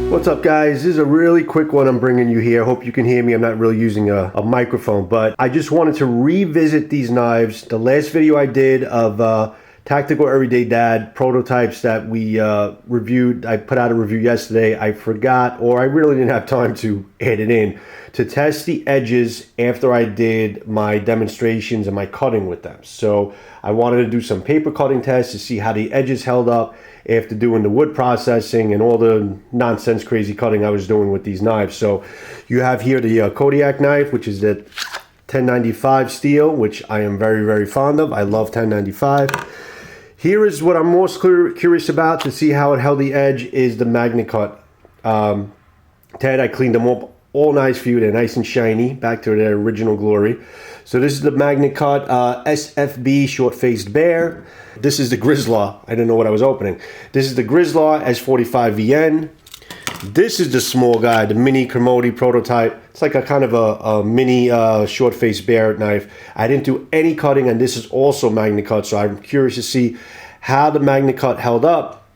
What's up, guys? This is a really quick one I'm bringing you here. Hope you can hear me. I'm not really using a microphone, but I just wanted to revisit these knives. The last video I did of Tactical Everyday Dad prototypes that we reviewed, I put out a review yesterday. I forgot, or I really didn't have time to add it in, to test the edges after I did my demonstrations and my cutting with them. So I wanted to do some paper cutting tests to see how the edges held up after doing the wood processing and all the nonsense crazy cutting I was doing with these knives. So you have here the Kodiak knife, which is the 1095 steel, which I am very, very fond of. I love 1095. Here is what I'm most curious about to see how it held the edge is the MagnaCut. Ted, I cleaned them up all nice for you. They're nice and shiny, back to their original glory. So this is the MagnaCut SFB short-faced bear. This is the Grizzlaw. I didn't know what I was opening. This is the Grizzlaw S45VN. This is the small guy, the mini Kermode prototype. It's like a kind of a mini short-faced bear knife. I didn't do any cutting, and this is also MagnaCut, so I'm curious to see how the MagnaCut held up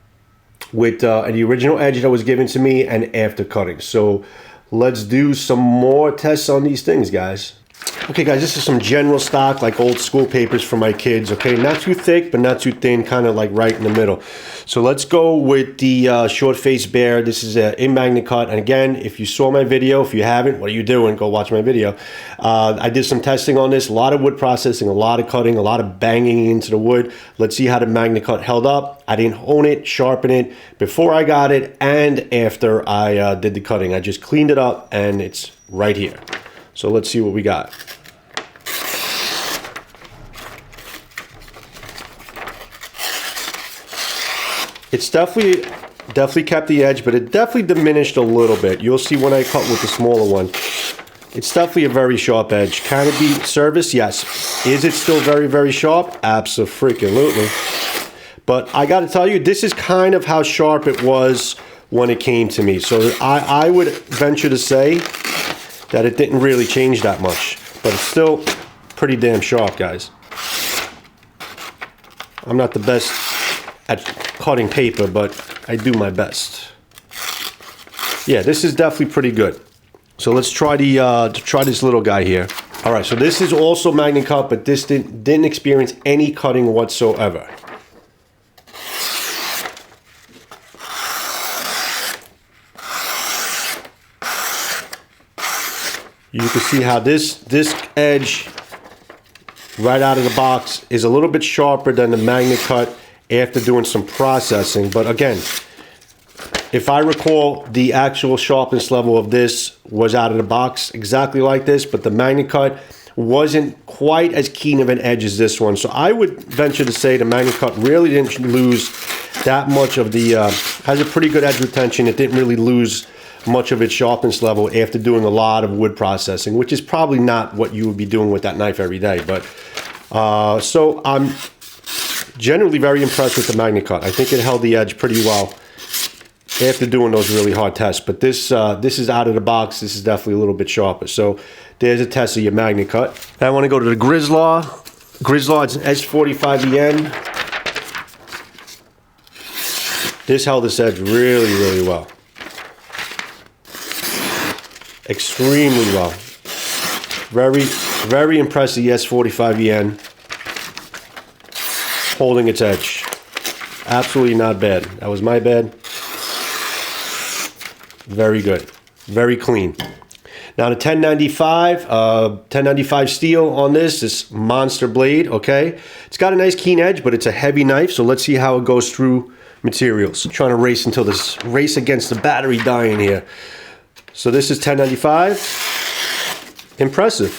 with the original edge that was given to me and after cutting. So let's do some more tests on these things, guys. Okay, guys, this is some general stock, like old school papers for my kids, okay? Not too thick, but not too thin, kind of like right in the middle. So let's go with the short-faced bear. This is in MagnaCut. And again, if you saw my video, if you haven't, what are you doing? Go watch my video. I did some testing on this, a lot of wood processing, a lot of cutting, a lot of banging into the wood. Let's see how the MagnaCut held up. I didn't hone it, sharpen it before I got it and after I did the cutting. I just cleaned it up and it's right here. So let's see what we got. It's definitely kept the edge, but it definitely diminished a little bit. You'll see when I cut with the smaller one. It's definitely a very sharp edge. Can it be serviced? Yes. Is it still very, very sharp? Abso-freaking-lutely. But I got to tell you, this is kind of how sharp it was when it came to me. So I would venture to say that it didn't really change that much, but it's still pretty damn sharp, guys. I'm not the best at cutting paper, but I do my best. Yeah, this is definitely pretty good. So let's try this little guy here. All right, so this is also MagnaCut, but this didn't experience any cutting whatsoever. You can see how this edge right out of the box is a little bit sharper than the MagnaCut after doing some processing. But again, if I recall, the actual sharpness level of this was out of the box exactly like this, but the MagnaCut wasn't quite as keen of an edge as this one. So I would venture to say the MagnaCut really didn't lose that much of the, has a pretty good edge retention. It didn't really lose much of its sharpness level after doing a lot of wood processing, which is probably not what you would be doing with that knife every day. But so I'm generally very impressed with the MagnaCut. I think it held the edge pretty well after doing those really hard tests. But this is out of the box. This is definitely a little bit sharper. So there's a test of your MagnaCut. Now I want to go to the Grizzlaw. Grizzlaw is an S45VN. This held this edge really, really well. Extremely well. Very, very impressive S45VN holding its edge. Absolutely not bad. That was my bad. Very good. Very clean. Now the 1095 steel on this monster blade, okay? It's got a nice keen edge, but it's a heavy knife, so let's see how it goes through materials. I'm trying to race until this race against the battery dying here. So this is 1095. Impressive.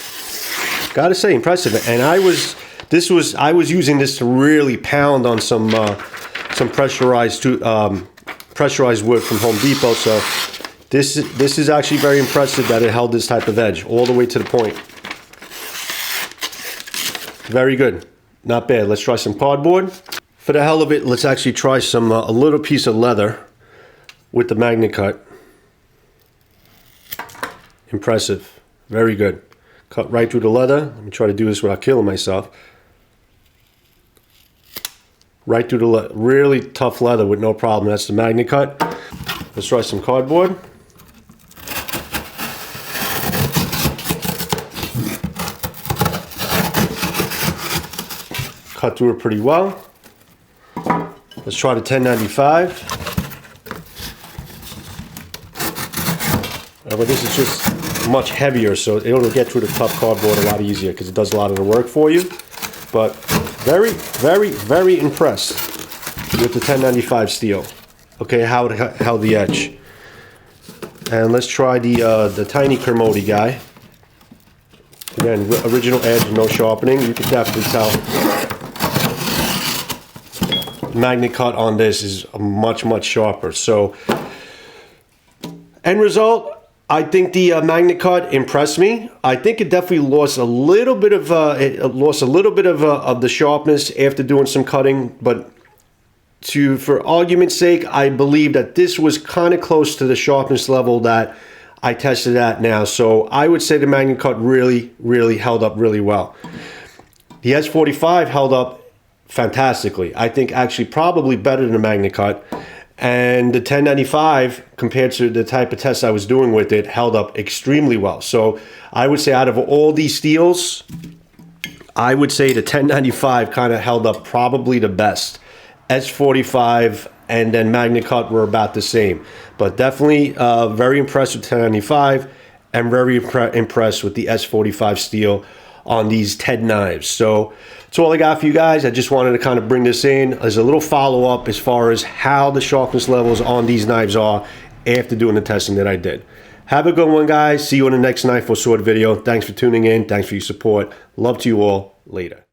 Gotta say, impressive. And I was using this to really pound on some pressurized wood from Home Depot. So this is actually very impressive that it held this type of edge all the way to the point. Very good. Not bad. Let's try some cardboard. For the hell of it, let's actually try some a little piece of leather with the MagnaCut. Impressive. Very good. Cut right through the leather. Let me try to do this without killing myself. Right through the really tough leather with no problem. That's the MagnaCut. Let's try some cardboard. Cut through it pretty well. Let's try the 1095. But this is just much heavier, so it'll get through the tough cardboard a lot easier because it does a lot of the work for you. But very, very, very impressed with the 1095 steel. Okay, how it held the edge. And let's try the tiny Kermode guy. Again, original edge, no sharpening. You can definitely tell. Magnet cut on this is much, much sharper. So, end result, I think the magnet cut impressed me. I think it definitely lost a little bit of of the sharpness after doing some cutting, but for argument's sake, I believe that this was kind of close to the sharpness level that I tested at now. So I would say the magnet cut really, really held up really well. The S45 held up fantastically. I think actually probably better than the magnet cut. And the 1095, compared to the type of test I was doing with it, held up extremely well. So I would say out of all these steels, I would say the 1095 kind of held up probably the best. S45 and then magnet cut were about the same. But definitely very impressed with 1095 and very impressed with the S45 steel on these TED knives. So that's all I got for you guys. I just wanted to kind of bring this in as a little follow-up as far as how the sharpness levels on these knives are after doing the testing that I did. Have a good one, guys. See you in the next knife or sword video. Thanks for tuning in. Thanks for your support. Love to you all. Later.